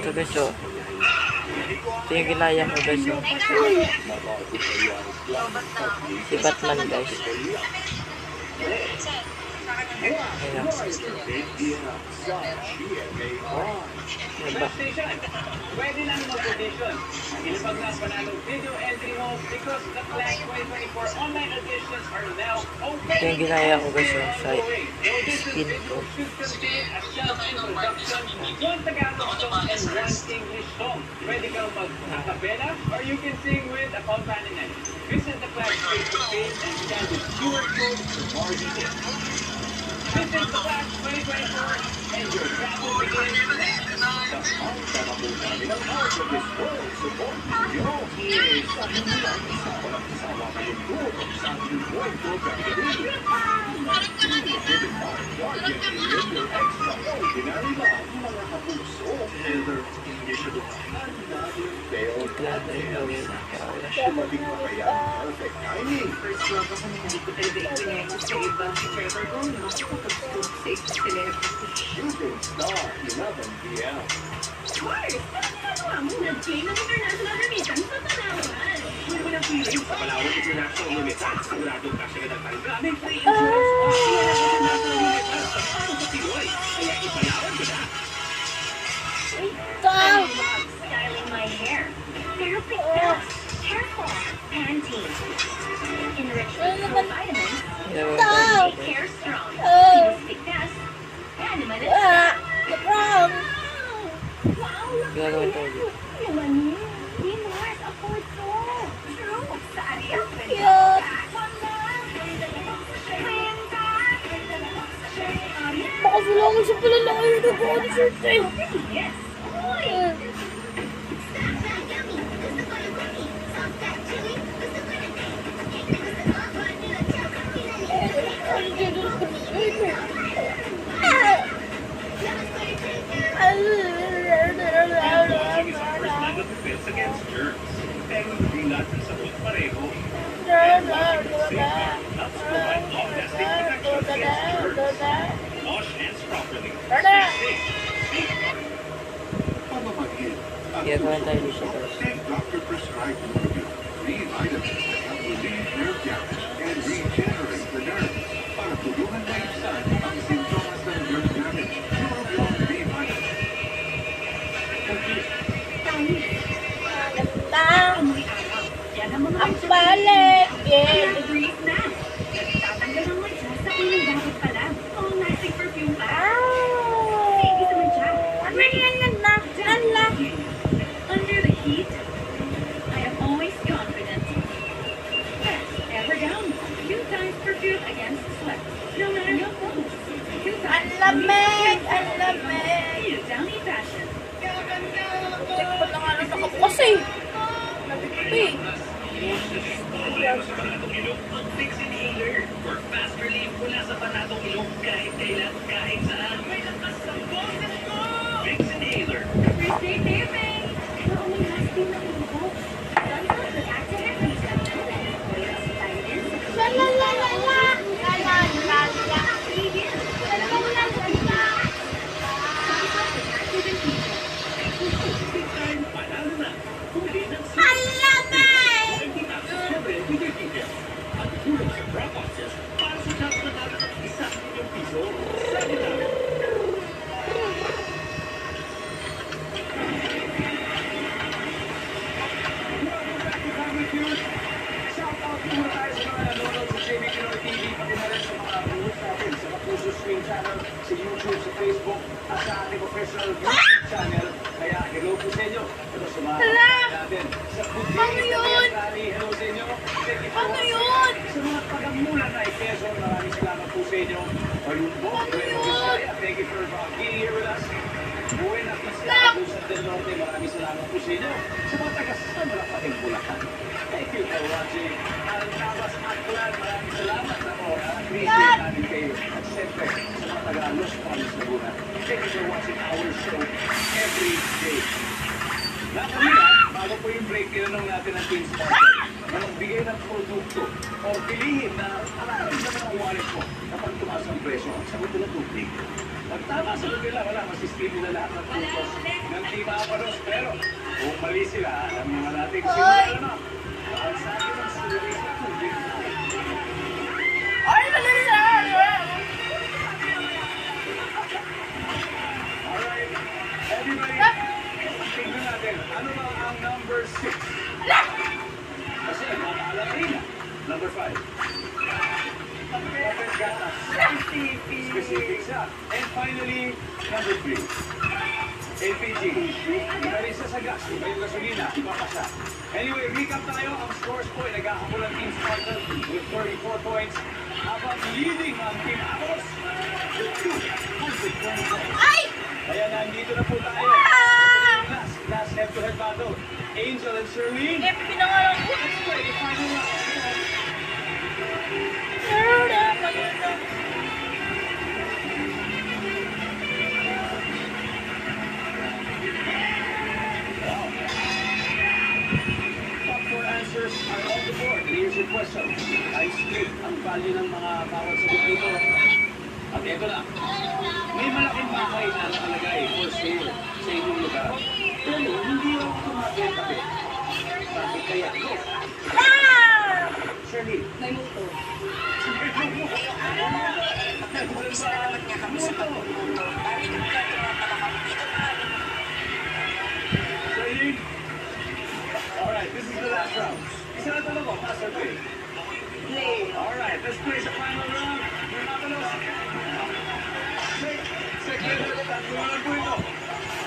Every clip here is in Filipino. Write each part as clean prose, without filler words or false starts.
Ito guys, oh. Ito yung ginaya ko guys, oh. Si Batman guys. Ayan. Diba? Pwede lang mag-audition. Ilipag na panalong video entry mo because the Clash 2024 online auditions are now open. Ito yung ginaya ko guys, oh, sa skin ko. Should contain a self-introduction, one Tagalog song and one English song. Pwede kang mag-acapella or you can sing with a accompaniment. Visit the Clash Facebook page and scan the QR code for more details. Visit the Clash 2024 and your travel begins. Shooting Star 11 p.m. Mars, ano ginagawa mo? Nag-claim ng international remittance sa Palawan. Hindi mo na feeling sa Palawan International Remittance. Siguradong kasya na nagtanggamit free insurance policy na international remittance sa para sa Pinoy. Kaya ipalawan mo na. I'm not styling my hair. Pero pick up. Hair fall. Pantene. Enriched with vitamins. Make hair strong. Even thickness. Animal extract. Wrong. Wow, Gagawin tayo. naman yun. Di Mars, afford ko. True. Sa Ariel, Cute. Baka sila ako sa pala na kayo nag-concert eh. Yes. Defense against germs. Pero hindi lahat ng sabon pareho. Helps provide long-lasting protection against germs. Wash hands properly. Stay safe. Safeguard. Pamamagin. Gagawin tayo dito guys. Take doctor prescribed Movil. 3 vitamins to help relieve nerve damage and regenerate the nerves. Para tulungan maibsan ang simptomas ng nerve damage. Movil 3 vitamins. Amoy araw. Yan ang mga Ang balik. degrees na. Nagtatanggal ng matcha sa unang dapat pa lang. Long-lasting perfume pa. Sige sa matcha. Under the heat, I am always confident. Best ever down. 2 times perfume against sweat. No matter your clothes. 2 times. You downy fashion. Check pa na nga lang nakabukas eh. Nabigpi. Sa panatong ilong, ang Vicks Inhaler. For fast relief mula sa panatong ilong kahit kailan, kahit saan. May lakas ang boses mo! Vicks Inhaler. Birthday taping! Long-lasting na ito. Johnson with active and reception and oils, vitamins, La la la la la. La la la la. ingredients. Panalo na. Huli ng Alamay! at tulong sa provinces para sa chance na natin ang ₱1,000,000. Sabi namin, shout out muna tayo sa mga nanonood sa JB Pinoy TV, pati na rin sa mga viewers natin sa Kapuso Stream Channel, sa YouTube, sa Facebook, at sa ating official YouTube channel. Kaya hello po sa inyo. Ito sa mga natin. Sa Good Day, Ano yun? hello sa inyo. Thank you for Ano watching. yun? Sa mga taga-Mulan na Quezon, maraming salamat po sa inyo. Ayunbo, Nueva Vizcaya, thank you for being here with us. Buena Vista, Luzon del Norte, maraming salamat po sa inyo. Sa mga taga-Samara pating Bulacan, thank you for watching. Ang Tabas Aklan, maraming salamat na po. Appreciate namin kayo. At siyempre, sa mga taga-Los Palos Laguna, thank you for watching our show every day. Nakamina, bago po yung break, tinanong natin ang team sponsor. na magbigay ng produkto o pilihin na alamin naman ang wallet mo kapag tumaas ang presyo. Ang sagot nila tubig. Pag tama sa nila, wala, masistili na lahat ng tutos ng Team Avalos. Pero kung mali sila, alam naman natin kung sino na naman. Ang sabi ng series na tubig. Ay, madali na! Alright, everybody, tingnan natin, ano ba ang number 6? Kasi nagmamaalam na. Number 5. Dapat gata. Specific siya. And finally, number 3. LPG. Iba rin siya sa gas. Iba yung gasolina. Iba pa siya. Anyway, recap tayo. Ang scores po ay nagkakapulan ang Team Spartan with 34 points. Habang leading ang Team Avalos with 220 points. Ay! Kaya nandito na po tayo. Last head-to-head battle. Angel and Sherlyn. Kaya pinangalan ko. Let's play the final round. Top 4 answers are on the board. Here's your question. I split ang value ng mga bawat sagot dito. At ito na. May malaking bahay na nakalagay for sale sa inyong lugar. Pero hindi ako tumabit-tabit. Bakit kaya? Go! Shirley. May muto. Shirley? Alright, this is the last round. Isa na talaga, pass or play? Play. Alright, let's play the final round. We're not gonna... Second, tatlo na lang po ito.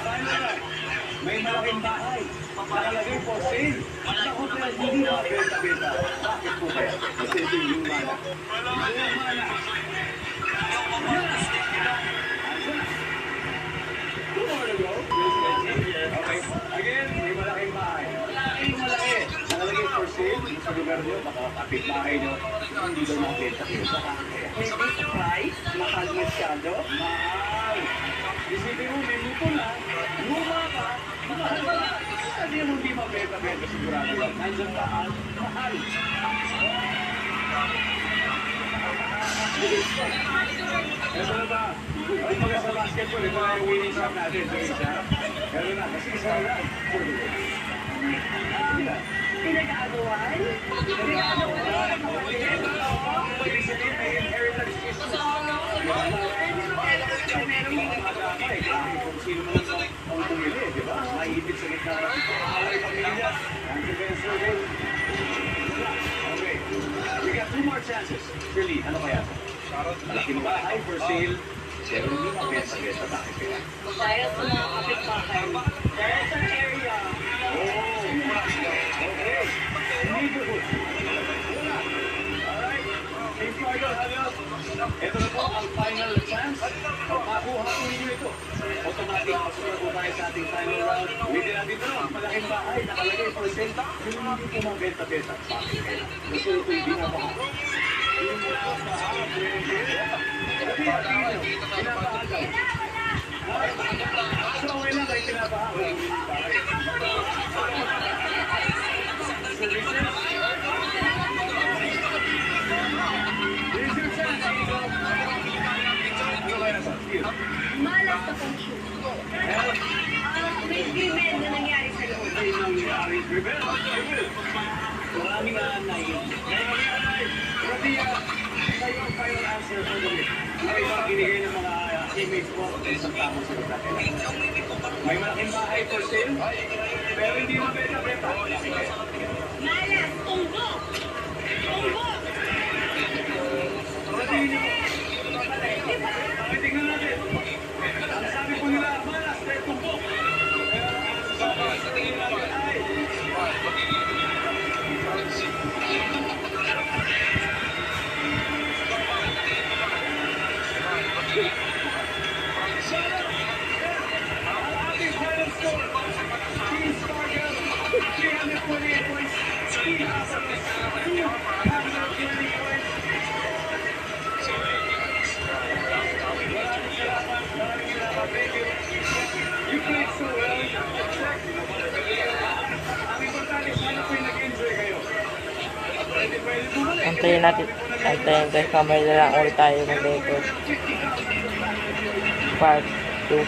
Final round. May malaking bahay. Nakalagay for sale. Naku, pero hindi na benta-benta. Bakit po kaya? Kasi ito yung mana. Yung mana. Two more to go. Okay. Again, may malaking bahay. Malaki. Nakalagay for sale. Sa lugar nyo, baka kapit bahay nyo. Hindi daw nakabenta-benta. May big price. Mahal masyado. Mahal. Isipin mo, may luto na. Luma pa. Mahal pa. Hindi mo hindi mabenta-benta sigurado lang. Nandiyan pa ang mahal. Ito na ba? Ay, mga sa basketball, ito na yung winning shot natin. So, isa. Pero na, kasi isa lang. Pinag-agawan? Ibig sabihin, may inheritance issue. Merong mga magagay. Kung sino man ang pumili, di ba? Maipit sa gitna ng away pamilya. Ang defense role. Okay. We got 2 more chances. Shirley, ano kaya? Malaking bahay for sale. Pero hindi mabenta-benta. Bakit kaya? Dahil sa mga kapitbahay. Dahil sa area. Oh, okay. Neighborhood. Wala. Alright. Team Fargo, Halios. Ito na po ang final chance. Makuha po ninyo ito. Automatic, pasok na po tayo sa ating final round. Ulitin natin ito. Ang malaking bahay, nakalagay for sale. Yung hindi po mabenta-benta. Bakit kaya? Kasi ito yung binabaha. Yung binabaha. Sabi natin nyo, binabaha. So, okay lang kayo binabaha. Malas na pong shoot. May krimen na nangyari sa loob. Maraming nanayin. Rabia, sa'yo ang final answer for the week. Ano yung binigay ng mga teammates mo at isang tamang sagot natin? May malaking bahay for sale, pero hindi mabenta-benta. Malas! Tunggo! Tunggo! Tingnan natin. Ang sabi po nila, malas, pero tumpok. Pero ang sabi natin ay... Ang ating final score, Team Spargo, 328 points. Team Avalos, 220 points. You played so well. Ang importante, sana po yung nag-enjoy kayo. Antayin natin. Antayin guys. Kamay na lang ulit tayo ng record. Part 2.